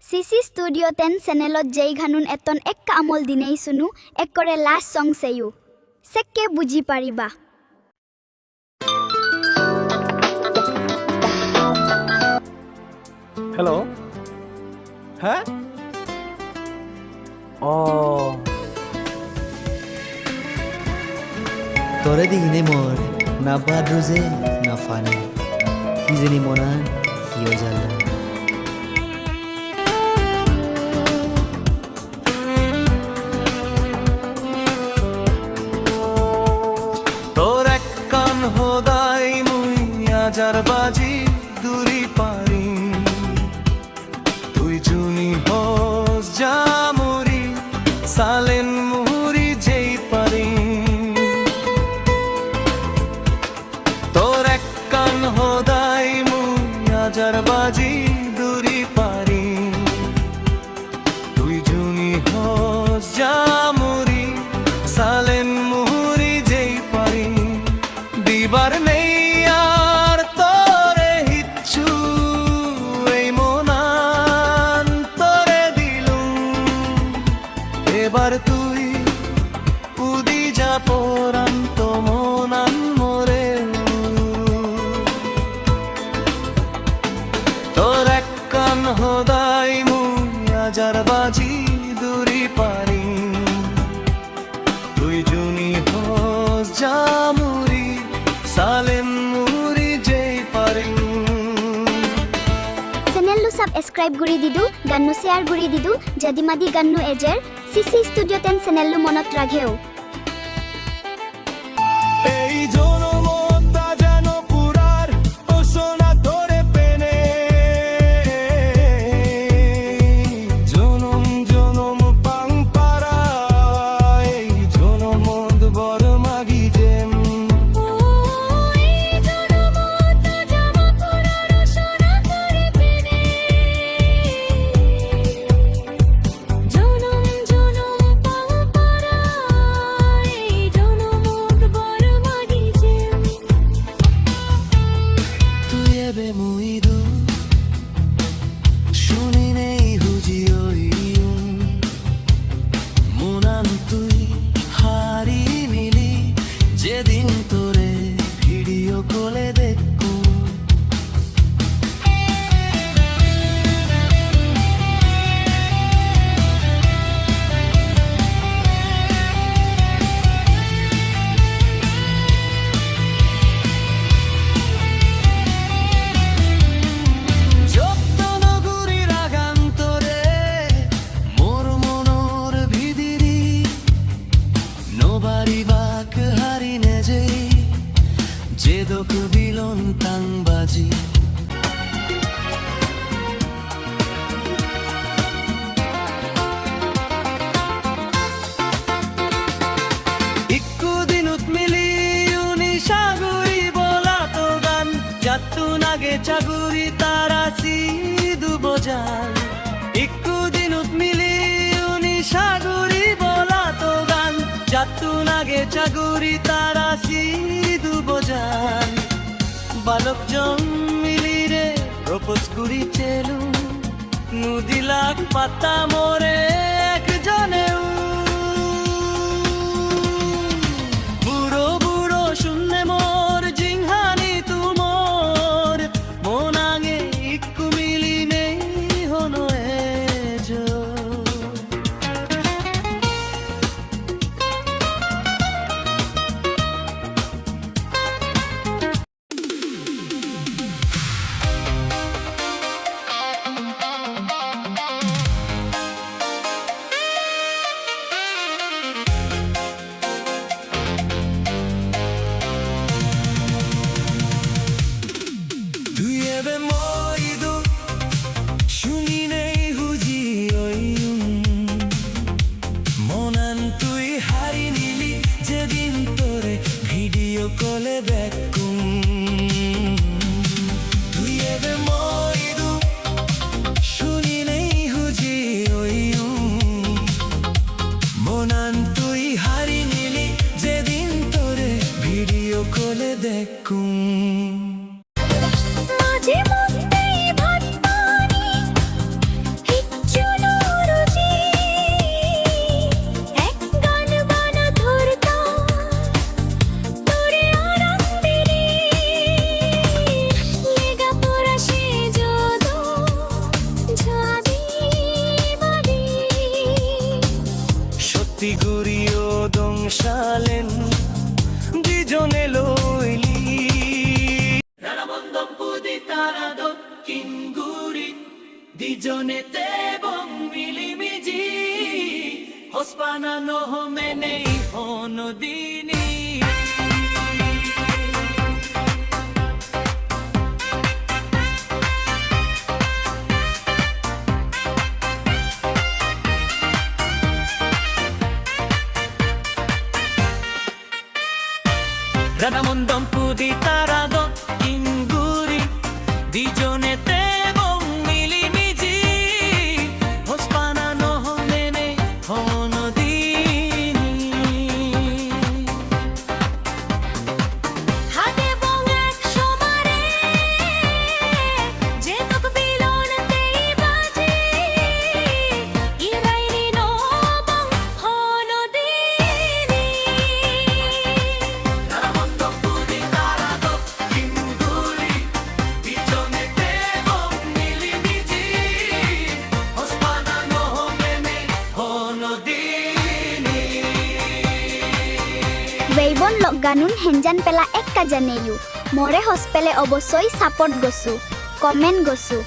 CC Studio 10 channelot jai ghanun eton ekka amol dinei sunu ekkore last song seyu sekke buji pariba Hello হ্যাঁ ও তোরে দিনে মোর না বাদ রোজে না ফানি কি জানি মনান কিও জানা তোর এক কান হোদাই মুই আজার বাজি দূরি পারি তুই জুনি হোস জামুরি সালেন মুহুরি যেই পারি তোর এক কান হোদাই মুই আজার বাজি দূরি পারি তুই জুনি হোস জামুরি সালেন মুহুরি যেই পারি দিবার নেই আর তোরে হিচ্ছু এই মনান তোরে দিলুম এবার তুই উদি যা পরান্ত মনান মোরে তোর এক কান হোদাই মুই আজার বাজি দূরি পারি তুই জুনি হোস জামুরি সালেম মুহুরি যেই পারি channel lu subscribe guri didu gannu share guri didu jadi madi gannu ejer CC Studio 10 channel lu monot ragheu এই জনমতা যেন পুরার ও সোনা ধরে পেনে জনম জনম পাং পারা এই জনমদ বড় মাগি যেম তুই এবে মুইদু শুনি নেই হুজি ওই মনান তুই হারি মিলি যেদিন তোরে ভিডিও কলে দেখু যত্ন গুরি রাগান্তরে মোর মনোর ভিদিরি নোবারি বাক হারিনে যে দোক বিলন তাংবাজি ইক্কু দিনুত মিলি উনি সাগুরি বলা তো গান যাত্তু নাগে চাগুরি তারা সিদু বোজান ইক্কু দিনুত মিলি উনি সাগুরি বলা তো গান যাত্তু নাগে চাগুরি তারা সিদু বোজান বালক জন মিলি রে প্রপোজ করি চেলু নুদিলাক পাতা মোরে একজনেও বুড়ো বুড়ো শূন্যে মোর জিংহানি তুমোর মোনাঙে ইক্কু মিলি নেই হনো এজো গুৰিও দংশালেন দুজনে লইলি রানাবন্দমপুদি তারা দক্ষিণ গুড়ি দুজনেতে বং মিলিমিজি হসপানা নহমেনে হনদিনী রানাবন্দমপুদি তারা দক্ষিণ গুড়ি দুজনেতে বং মিলিমিজি হসপানা নহমেনে হনদিনী হাতে বং এক সমারে যে তক বিলনতেই বাজে ইরাইনি নবং হনদিনী রানাবন্দমপুদি তারা দক্ষিণ গুড়ি দুজনেতে বং মিলিমিজি হসপানা নহমেনে হনদিনী Weibon lok ganun henjan pela ekka janeyu. More hospele obosoi support gosu. Comment gosu.